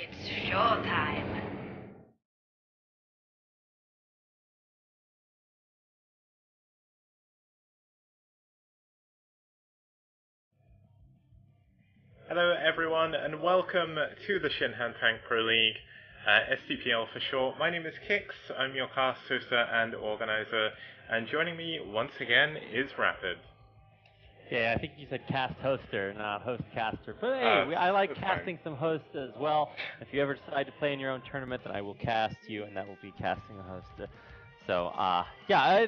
It's showtime. Hello everyone and welcome to the Shinhan Tank Pro League, STPL for short. My name is Kix, I'm your cast hoster and organizer, and joining me once again is Rapid. Yeah, I think you said cast hoster, not host caster. But hey, I like casting some hosts as well. If you ever decide to play in your own tournament, then I will cast you, and that will be casting a host. So,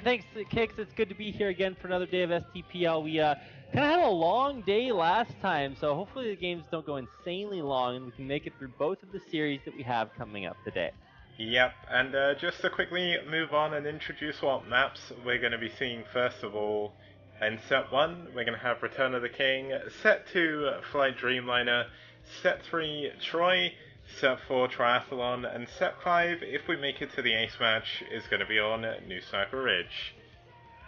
thanks, Kix. It's good to be here again for another day of STPL. We kind of had a long day last time, so hopefully the games don't go insanely long, and we can make it through both of the series that we have coming up today. Yep, and just to quickly move on and introduce what maps we're going to be seeing first of all. In set 1, we're going to have Return of the King, set 2, Flight Dreamliner, set 3, Troy, set 4, Triathlon, and set 5, if we make it to the ace match, is going to be on New Sniper Ridge.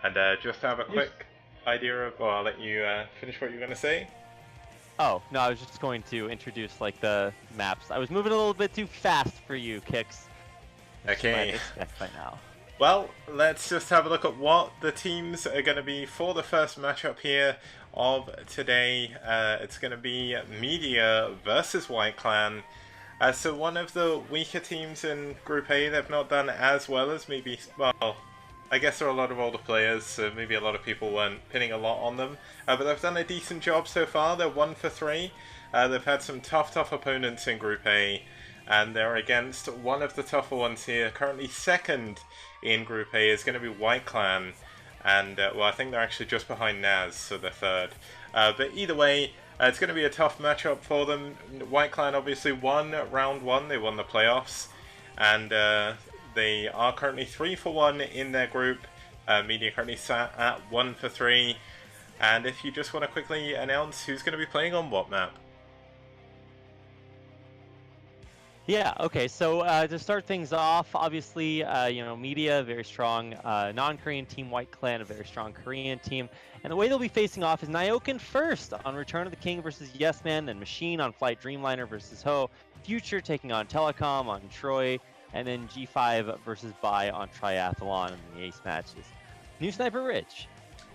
And just to have a quick idea of, well, I'll let you finish what you're going to say. Oh, no, I was just going to introduce, like, the maps. I was moving a little bit too fast for you, Kix. Okay. Expect by now. Well, let's just have a look at what the teams are going to be for the first matchup here of today. It's going to be Media versus White Clan. So one of the weaker teams in Group A, they've not done as well as maybe, well, I guess there are a lot of older players, so maybe a lot of people weren't pinning a lot on them. But they've done a decent job so far. They're 1 for 3. They've had some tough opponents in Group A. And they're against one of the tougher ones here. Currently second in Group A is going to be White Clan. And, well, I think they're actually just behind Naz, so they're third. But either way, it's going to be a tough matchup for them. White Clan obviously won round 1. They won the playoffs. And they are currently 3 for 1 in their group. Media currently sat at 1 for 3. And if you just want to quickly announce who's going to be playing on what map. Yeah, okay, so to start things off, obviously, Media, very strong non-Korean team, White Clan, a very strong Korean team. And the way they'll be facing off is Nyoken first on Return of the King versus Yes Man, then Machine on Flight Dreamliner versus Ho, Future taking on Telecom on Troy, and then G5 versus Bai on Triathlon in the ace matches. New Sniper Ridge.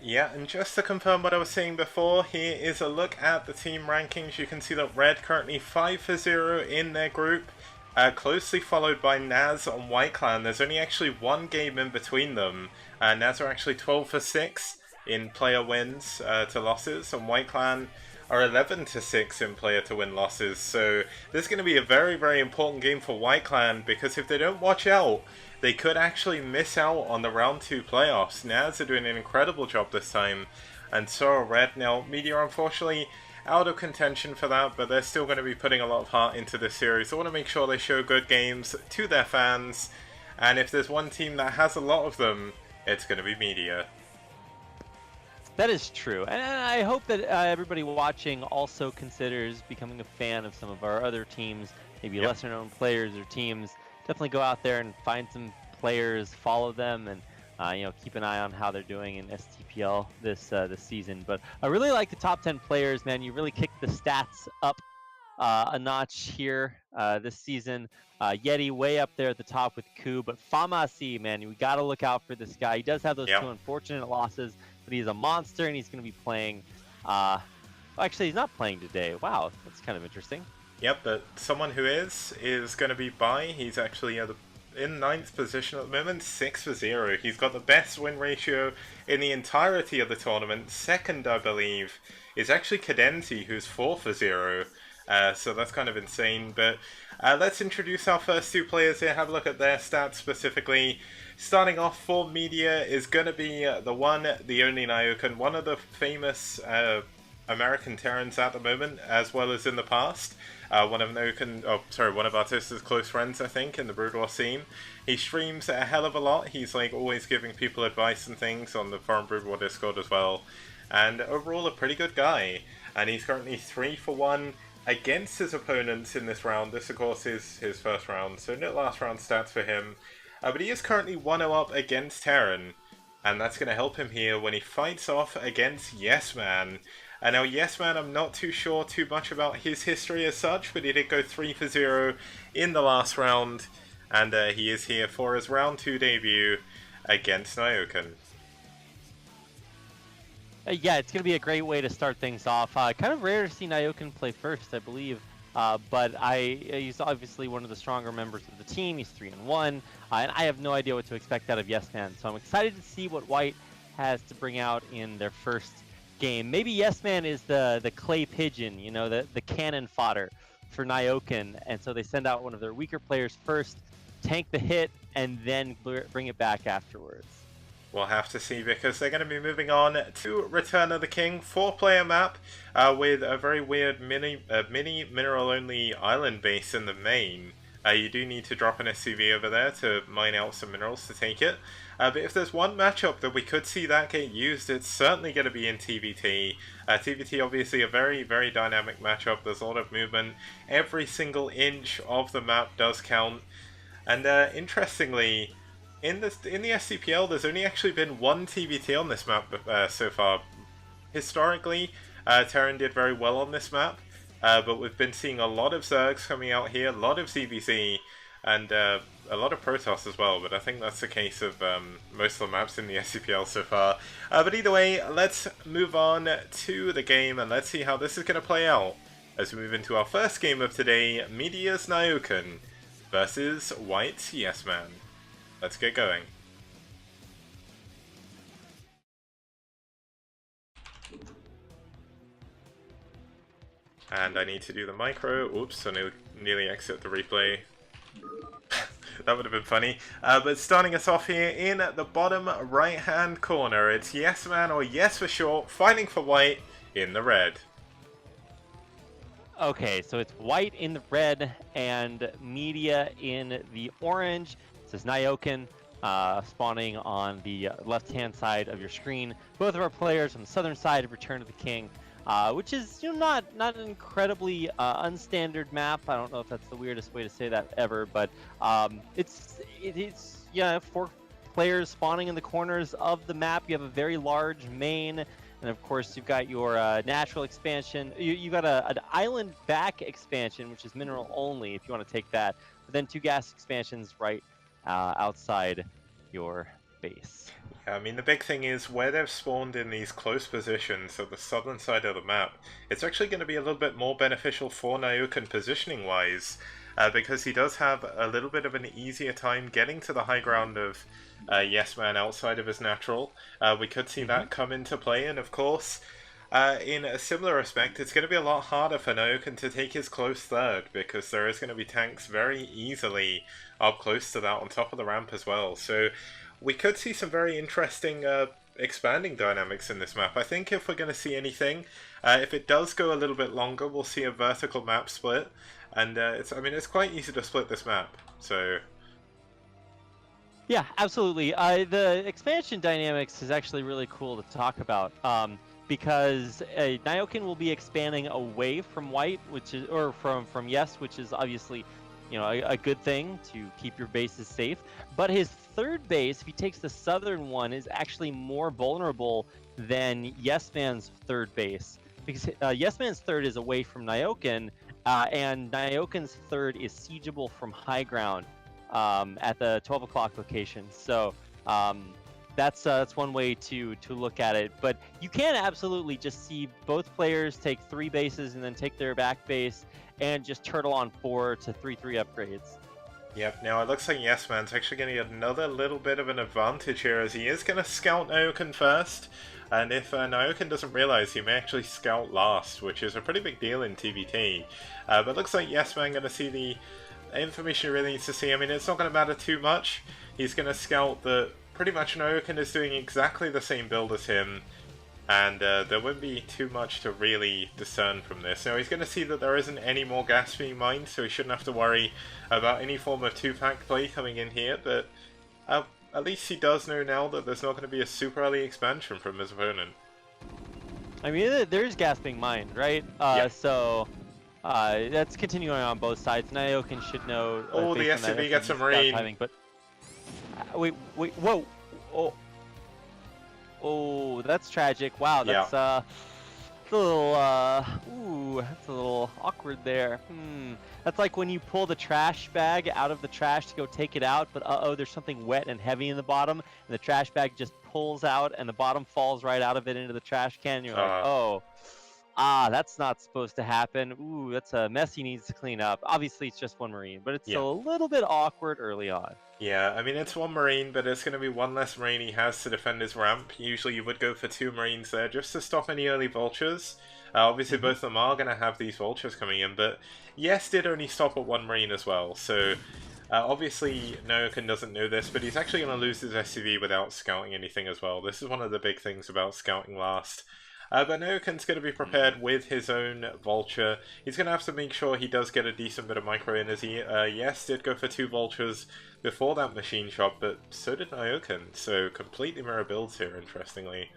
Yeah, and just to confirm what I was saying before, here is a look at the team rankings. You can see that Red currently 5 for 0 in their group, closely followed by Naz on White Clan. There's only actually one game in between them. Naz are actually 12 for 6 in player wins to losses, and White Clan are 11 to 6 in player to win losses. So this is going to be a very important game for White Clan, because if they don't watch out, they could actually miss out on the round 2 playoffs. Naz are doing an incredible job this time, and so are Red. Now, Media unfortunately out of contention for that, but they're still going to be putting a lot of heart into this series. They want to make sure they show good games to their fans, and if there's one team that has a lot of them, it's going to be Media. That is true, and I hope that everybody watching also considers becoming a fan of some of our other teams, maybe lesser known players or teams. Definitely go out there and find some players, follow them, and keep an eye on how they're doing in STPL this season. But I really like the top 10 players, man. You really kicked the stats up a notch here this season. Yeti way up there at the top with Ku, but Famasi, man, we got to look out for this guy. He does have those 2 unfortunate losses, but he's a monster, and he's going to be playing. Actually, he's not playing today. Wow, that's kind of interesting. Yep, but someone who is going to be Bai. He's actually in 9th position at the moment, 6 for 0. He's got the best win ratio in the entirety of the tournament. Second, I believe, is actually Cadenzi, who's 4 for 0. So that's kind of insane. But let's introduce our first 2 players here, have a look at their stats specifically. Starting off for Media is going to be the one, the only Nyoken, one of the famous American Terrans at the moment, as well as in the past. One of Artista's close friends, I think, in the Brood War scene. He streams a hell of a lot. He's like always giving people advice and things on the Foreign Brood War Discord as well. And overall a pretty good guy. And he's currently 3 for 1 against his opponents in this round. This of course is his first round, so no last round stats for him. But he is currently 1-0 up against Terran. And that's going to help him here when he fights off against Yes Man. Now, Yes Man, I'm not too sure too much about his history as such, but he did go 3 for 0 in the last round, and he is here for his round 2 debut against Nyoken. Yeah, it's going to be a great way to start things off. Kind of rare to see Nyoken play first, I believe. But he's obviously one of the stronger members of the team. He's 3-1, and I have no idea what to expect out of Yes Man. So I'm excited to see what White has to bring out in their first game. Maybe Yes Man is the clay pigeon, you know, the cannon fodder for Nyoken, and so they send out one of their weaker players first, tank the hit, and then bring it back afterwards. We'll have to see, because they're going to be moving on to Return of the King, 4-player map with a very weird mini mineral-only island base in the main. You do need to drop an SCV over there to mine out some minerals to take it. But if there's one matchup that we could see that get used, it's certainly going to be in TVT. TVT obviously a very, very dynamic matchup. There's a lot of movement. Every single inch of the map does count. And interestingly, in the STPL, there's only actually been one TVT on this map so far. Historically, Terran did very well on this map, but we've been seeing a lot of Zergs coming out here, a lot of ZVZ, and a lot of Protoss as well, but I think that's the case of most of the maps in the SCPL so far. But either way, let's move on to the game, and let's see how this is going to play out as we move into our first game of today, Media's Nyoken versus White's Yes Man. Let's get going. And I need to do the micro. Oops, I nearly exit the replay. That would have been funny. But starting us off here in the bottom right-hand corner, it's Yes Man, or Yes for short, fighting for White in the red. Okay, so it's White in the red and Media in the orange. This is Nyoken spawning on the left-hand side of your screen. Both of our players on the southern side of Return of the King, which is not an incredibly unstandard map. I don't know if that's the weirdest way to say that ever, but it's 4 players spawning in the corners of the map. You have a very large main, and of course you've got your natural expansion. You got an island back expansion, which is mineral only if you want to take that. But then 2 gas expansions right outside your base. Yeah, I mean, the big thing is where they've spawned in these close positions, so the southern side of the map, it's actually going to be a little bit more beneficial for Nyoken positioning-wise, because he does have a little bit of an easier time getting to the high ground of Yes Man outside of his natural. We could see that come into play, and of course, in a similar respect, it's going to be a lot harder for Nyoken to take his close third, because there is going to be tanks very easily up close to that on top of the ramp as well. So we could see some very interesting expanding dynamics in this map. I think if we're going to see anything, if it does go a little bit longer, we'll see a vertical map split, and it's quite easy to split this map. So yeah, absolutely. The expansion dynamics is actually really cool to talk about. Because Nyoken will be expanding away from White, from Yes, which is obviously, a good thing to keep your bases safe. But his third base, if he takes the southern one, is actually more vulnerable than Yes Man's third base, because Yes Man's third is away from Nyoken, and Nyoken's third is siegeable from high ground at the 12 o'clock location. So that's one way to look at it. But you can absolutely just see both players take 3 bases and then take their back base and just turtle on 4 to 3/3 upgrades. Yep, now it looks like Yes Man's actually going to get another little bit of an advantage here, as he is going to scout Nyoken first, and if Nyoken doesn't realize, he may actually scout last, which is a pretty big deal in TVT. But it looks like Yes Man going to see the information he really needs to see. I mean, it's not going to matter too much. He's going to scout that pretty much Nyoken is doing exactly the same build as him, and there won't be too much to really discern from this. Now, he's going to see that there isn't any more gas being mined, so he shouldn't have to worry about any form of 2-pack play coming in here, but at least he does know now that there's not going to be a super early expansion from his opponent. I mean, there's gas being mined, right? Yeah. So that's continuing on both sides. Nyoken should know. Oh, the SCV gets a marine. Timing, but wait, whoa! Oh, that's tragic. Wow, that's It's a little, ooh, that's a little awkward there. That's like when you pull the trash bag out of the trash to go take it out, but uh-oh, there's something wet and heavy in the bottom, and the trash bag just pulls out, and the bottom falls right out of it into the trash can, and you're like, oh, that's not supposed to happen. Ooh, that's a mess he needs to clean up. Obviously, it's just one Marine, but it's Yeah. a little bit awkward early on. Yeah, I mean, it's one Marine, but it's going to be one less Marine he has to defend his ramp. Usually you would go for 2 Marines there just to stop any early vultures. Obviously, both of them are going to have these vultures coming in, but Yes did only stop at 1 Marine as well, so obviously Nyoken doesn't know this, but he's actually going to lose his SCV without scouting anything as well. This is one of the big things about scouting last. But Nyoken's going to be prepared with his own Vulture. He's going to have to make sure he does get a decent bit of micro in, as he, Yes, did go for 2 Vultures before that machine shop, but so did Nyoken, so completely mirror builds here, interestingly.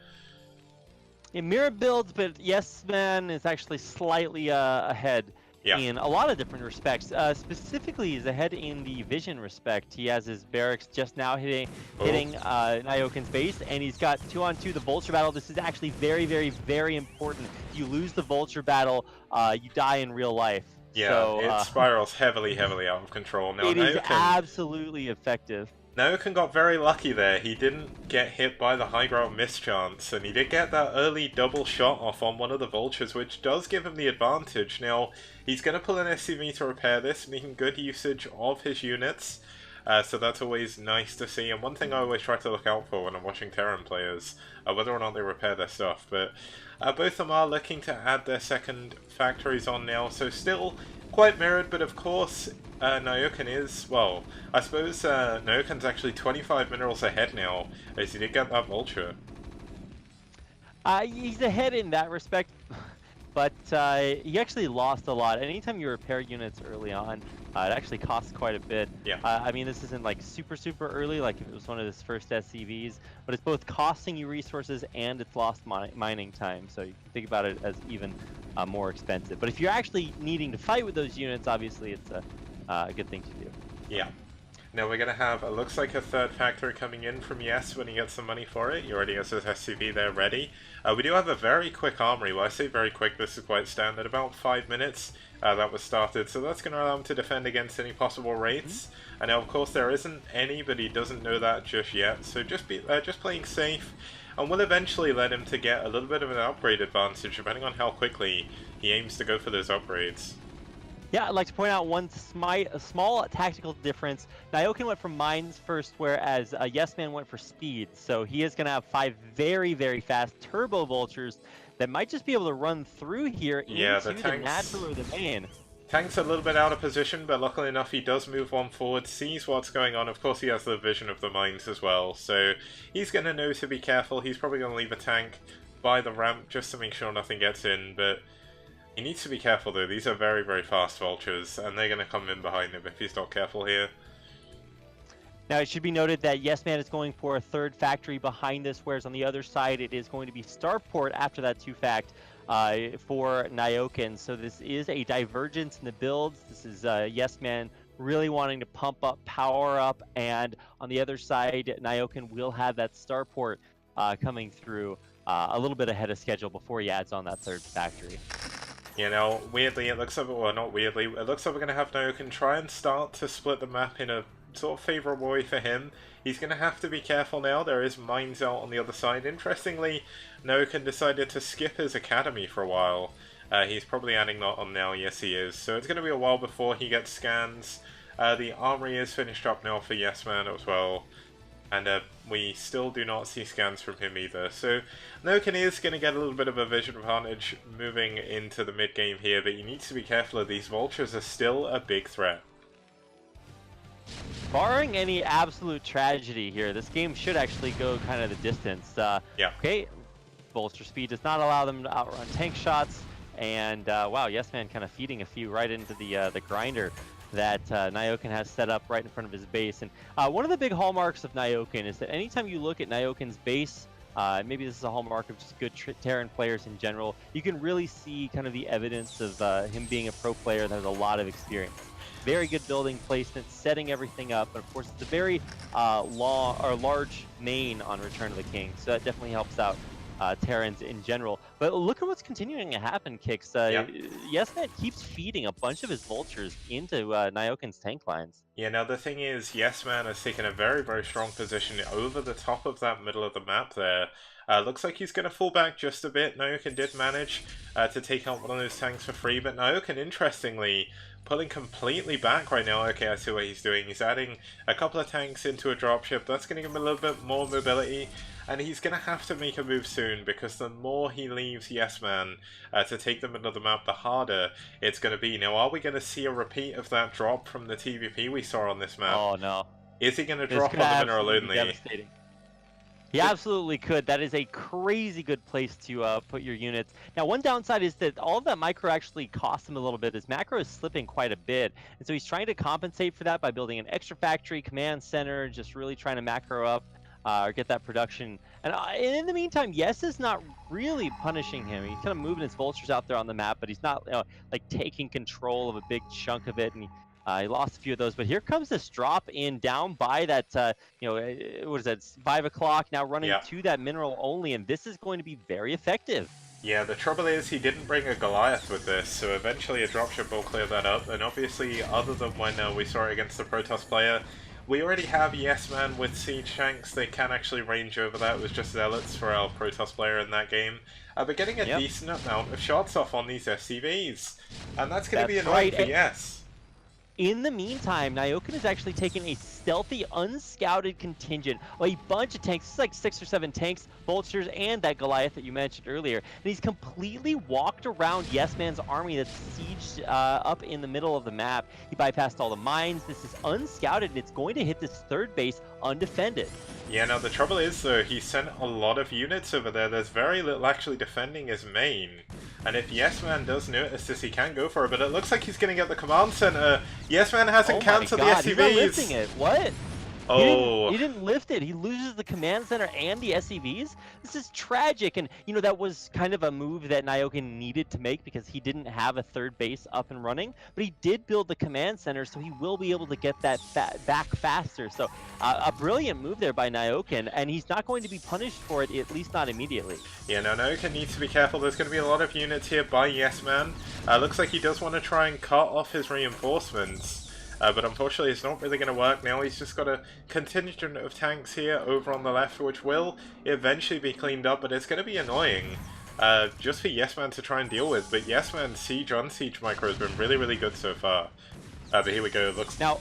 Yeah, mirror builds, but Yes Man is actually slightly ahead in a lot of different respects. Specifically, he's ahead in the vision respect. He has his barracks just now hitting Nyoken's base, and he's got 2-on-2 the Vulture battle. This is actually very, very, very important. If you lose the Vulture battle, you die in real life. Yeah, so, it spirals heavily out of control. Now, it is absolutely effective. Nyoken got very lucky there. He didn't get hit by the high ground mischance, and he did get that early double shot off on one of the Vultures, which does give him the advantage. Now, he's going to pull an SCV to repair this, making good usage of his units, so that's always nice to see. And one thing I always try to look out for when I'm watching Terran players, whether or not they repair their stuff, but both of them are looking to add their second factories on now, so still quite mirrored, but of course Nyoken is, well, I suppose Nyoken's actually 25 minerals ahead now, as he did get that Vulture. He's ahead in that respect, but he actually lost a lot. Anytime you repair units early on, it actually costs quite a bit. Yeah. I mean, this isn't like super early, like if it was one of his first SCVs, but it's both costing you resources and it's lost mining time, so you can think about it as even more expensive. But if you're actually needing to fight with those units, obviously it's a good thing to do. Yeah. Now we're going to have, it looks like a third factory coming in from Yes when he gets some money for it. He already has his SCV there ready. We do have a very quick armory. Well, I say very quick, this is quite standard. About 5 minutes that was started. So that's going to allow him to defend against any possible raids. And now, of course, there isn't any, but he doesn't know that just yet. So just playing safe. And we'll eventually let him to get a little bit of an upgrade advantage, depending on how quickly he aims to go for those upgrades. Yeah, I'd like to point out one small tactical difference. Nyoken went for mines first, whereas Yes Man went for speed. So he is going to have 5 very, very fast turbo vultures that might just be able to run through here into the natural or the main. Tank's a little bit out of position, but luckily enough he does move one forward, sees what's going on. Of course he has the vision of the mines as well, so he's going to know to be careful. He's probably going to leave a tank by the ramp just to make sure nothing gets in, but he needs to be careful though. These are very, very fast vultures, and they're going to come in behind him if he's not careful here. Now it should be noted that Yes Man is going for a third factory behind this, whereas on the other side it is going to be Starport after that 2-fact for Nyoken. So this is a divergence in the builds. This is Yes Man really wanting to pump up, power up, and on the other side Nyoken will have that Starport coming through a little bit ahead of schedule before he adds on that third factory. You know, weirdly, it looks like, well, not weirdly, it looks like we're going to have Nyoken try and start to split the map in a sort of favourable way for him. He's going to have to be careful now. There is mines out on the other side. Interestingly, Nyoken decided to skip his academy for a while. He's probably adding that on now. Yes, he is. So it's going to be a while before he gets scans. The armory is finished up now for Yes Man as well. And we still do not see scans from him either. So Nyoken is going to get a little bit of a vision advantage moving into the mid-game here, but he needs to be careful of these vultures are still a big threat. Barring any absolute tragedy here, this game should actually go kind of the distance. Yeah. Okay, Vulture speed does not allow them to outrun tank shots, and wow, Yes Man kind of feeding a few right into the grinder that Nyoken has set up right in front of his base. And one of the big hallmarks of Nyoken is that anytime you look at Nyoken's base, maybe this is a hallmark of just good Terran players in general, you can really see kind of the evidence of him being a pro player that has a lot of experience. Very good building placement, setting everything up, and of course it's a very large main on Return of the King, so that definitely helps out. Terrans in general. But look at what's continuing to happen, Kicks. Yep. YesMan keeps feeding a bunch of his vultures into Nyoken's tank lines. Yeah, now the thing is, Yes Man has taken a very, very strong position over the top of that middle of the map there. Looks like he's going to fall back just a bit. Nyoken did manage to take out one of those tanks for free, but Nyoken, interestingly, pulling completely back right now. Okay, I see what he's doing. He's adding a couple of tanks into a dropship. That's going to give him a little bit more mobility, and he's going to have to make a move soon, because the more he leaves Yes Man to take the middle of the map, the harder it's going to be. Now, are we going to see a repeat of that drop from the TVP we saw on this map? Oh, no. Is he going to drop on the mineral only? Devastating. He absolutely could. That is a crazy good place to put your units. Now, one downside is that all of that micro actually costs him a little bit. His macro is slipping quite a bit. And so he's trying to compensate for that by building an extra factory, command center, just really trying to macro up or get that production. And in the meantime, Yes is not really punishing him. He's kind of moving his vultures out there on the map, but he's not like taking control of a big chunk of it. And he lost a few of those, but here comes this drop in down by that, what is that, 5 o'clock, now running to that mineral only, and this is going to be very effective. Yeah, the trouble is he didn't bring a Goliath with this, so eventually a dropship will clear that up, and obviously, other than when we saw it against the Protoss player, we already have Yes Man with siege tanks. They can actually range over that. It was just Zealots for our Protoss player in that game. But getting a decent amount of shots off on these SCVs, and that's going to be annoying for Yes. In the meantime, Nyoken is actually taking a stealthy, unscouted contingent, a bunch of tanks, it's like 6 or 7 tanks, vultures, and that Goliath that you mentioned earlier. And he's completely walked around Yes Man's army that's sieged up in the middle of the map. He bypassed all the mines. This is unscouted, and it's going to hit this third base undefended. Yeah, now the trouble is, though, he sent a lot of units over there. There's very little actually defending his main. And if Yes Man does notice this, he can go for it, but it looks like he's going to get the command center. Yes Man hasn't cancelled the SCVs. He's not lifting it. What? Oh. He didn't lift it. He loses the command center and the SCVs. This is tragic. And, that was kind of a move that Nyoken needed to make because he didn't have a third base up and running. But he did build the command center, so he will be able to get that back faster. So a brilliant move there by Nyoken, and he's not going to be punished for it, at least not immediately. Yeah, no, Nyoken needs to be careful. There's going to be a lot of units here by Yes Man. Looks like he does want to try and cut off his reinforcements. But unfortunately it's not really going to work now. He's just got a contingent of tanks here over on the left, which will eventually be cleaned up, but it's going to be annoying just for Yes Man to try and deal with. But Yes Man's siege on siege micro has been really, really good so far. But here we go. Looks now.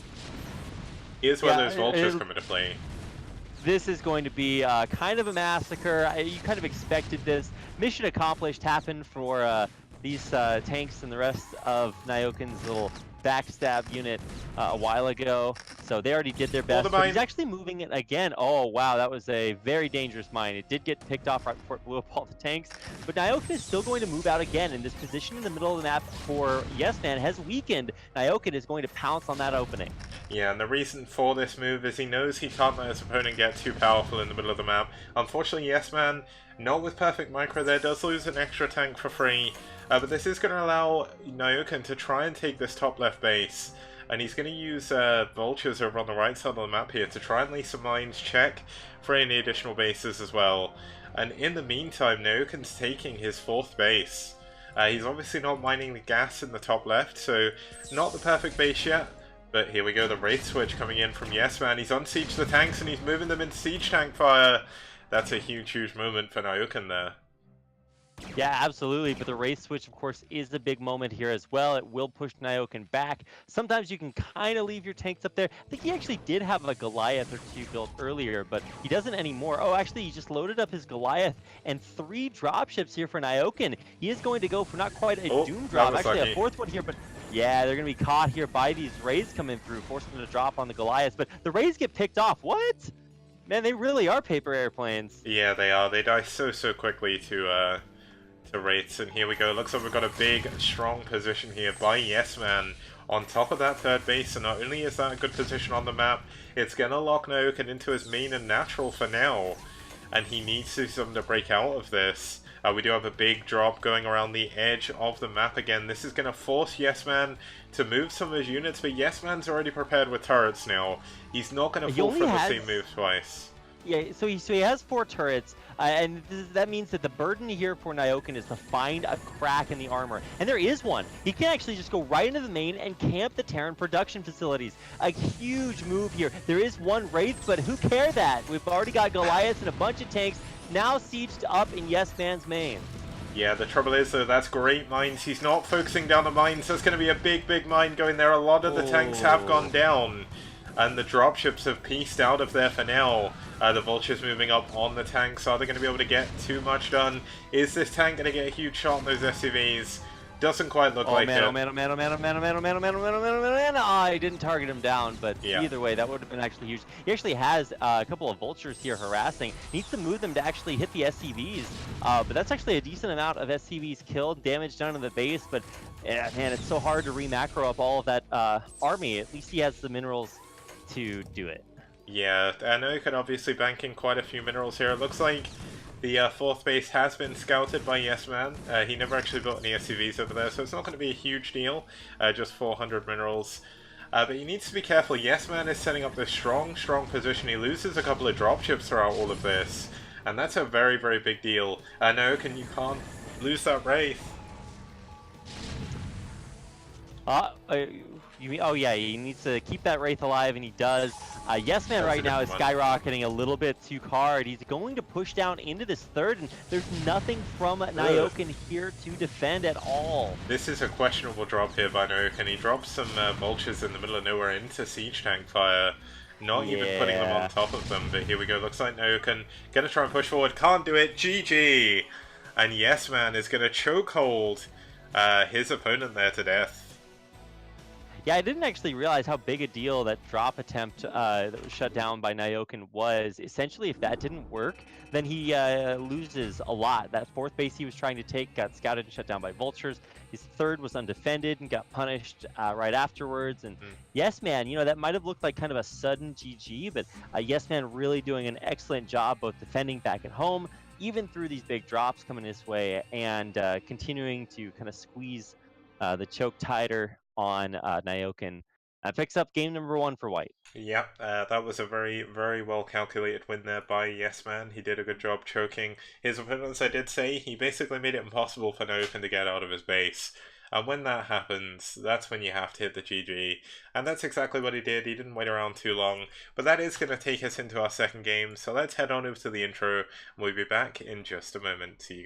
Here's where those vultures come into play. This is going to be kind of a massacre. You kind of expected this. Mission accomplished happened for these tanks and the rest of Nyoken's little backstab unit a while ago, so they already did their best. But he's actually moving it again. Oh wow, that was a very dangerous mine. It did get picked off right before it blew up all the tanks, but Nyoken is still going to move out again, and this position in the middle of the map for Yes Man has weakened. Nyoken is going to pounce on that opening. Yeah, and the reason for this move is he knows he can't let his opponent get too powerful in the middle of the map. Unfortunately, Yes Man, not with perfect micro there, does lose an extra tank for free. But this is going to allow Nyoken to try and take this top left base. And he's going to use vultures over on the right side of the map here to try and leave some mines, check for any additional bases as well. And in the meantime, Nyoken's taking his 4th base. He's obviously not mining the gas in the top left, so not the perfect base yet. But here we go, the Wraith Switch coming in from Yes Man. He's on siege the tanks and he's moving them into siege tank fire. That's a huge, huge moment for Nyoken there. Yeah, absolutely. But the Wraith Switch, of course, is a big moment here as well. It will push Nyoken back. Sometimes you can kind of leave your tanks up there. I think he actually did have a Goliath or 2 built earlier, but he doesn't anymore. Oh, actually, he just loaded up his Goliath and 3 dropships here for Nyoken. He is going to go for not quite a Doom drop, actually lucky. A 4th one here, but yeah, they're going to be caught here by these Wraiths coming through, forcing them to drop on the Goliaths. But the Wraiths get picked off. What? Man, they really are paper airplanes. Yeah, they are. They die so quickly to Wraiths, and here we go. Looks like we've got a big, strong position here by Yes Man on top of that 3rd base, and not only is that a good position on the map, it's going to lock Nyoken into his main and natural for now, and he needs to do something to break out of this. We do have a big drop going around the edge of the map again. This is going to force Yes Man to move some of his units, but Yes Man's already prepared with turrets now. He's not going to fall from the same move twice. Yeah, so he has 4 turrets. And that means that the burden here for Nyoken is to find a crack in the armor. And there is one. He can actually just go right into the main and camp the Terran production facilities. A huge move here. There is one Wraith, but who care that? We've already got Goliaths and a bunch of tanks now sieged up in Yes Man's main. Yeah, the trouble is, though, that's great mines. He's not focusing down the mines. There's going to be a big mine going there. A lot of the tanks have gone down. And the dropships have pieced out of there for now. The vultures moving up on the tanks. Are they going to be able to get too much done? Is this tank going to get a huge shot on those SCVs? Doesn't quite look like it. Oh man, oh man, oh man, oh man, oh man, oh man, oh man, oh man, oh man, oh man, oh, I didn't target him down, but either way, that would have been actually huge. He actually has a couple of vultures here harassing. Needs to move them to actually hit the SCVs, but that's actually a decent amount of SCVs killed, damage done to the base, but man, it's so hard to re-macro up all of that army. At least he has the minerals to do it. Yeah, I know you could obviously bank in quite a few minerals here. It looks like the fourth base has been scouted by Yes Man. He never actually built any SCVs over there, so it's not going to be a huge deal. Just 400 minerals. But he needs to be careful. Yes Man is setting up this strong position. He loses a couple of dropships throughout all of this. And that's a very big deal. No, you can't lose that Wraith. You mean, oh yeah, he needs to keep that Wraith alive, and he does. Yes Man right now is skyrocketing a little bit too hard. He's going to push down into this third, and there's nothing from Nyoken here to defend at all. This is a questionable drop here by Nyoken. He drops some vultures in the middle of nowhere into siege tank fire. Not even putting them on top of them, but here we go. Looks like Nyoken gonna try and push forward. Can't do it. GG! And Yes Man is gonna chokehold his opponent there to death. Yeah, I didn't actually realize how big a deal that drop attempt that was shut down by Nyoken was. Essentially, if that didn't work, then he loses a lot. That fourth base he was trying to take got scouted and shut down by vultures. His third was undefended and got punished right afterwards. And Yes Man, you know, that might have looked like kind of a sudden GG, but Yes Man really doing an excellent job both defending back at home, even through these big drops coming his way, and continuing to kind of squeeze the choke tighter on Nyoken. Picks up game number 1 for White. Yep, that was a very well calculated win there by Yes Man. He did a good job choking his opponents. I did say he basically made it impossible for Nyoken to get out of his base. And when that happens, that's when you have to hit the GG. And that's exactly what he did. He didn't wait around too long. But that is going to take us into our second game. So let's head on over to the intro. And we'll be back in just a moment. See you.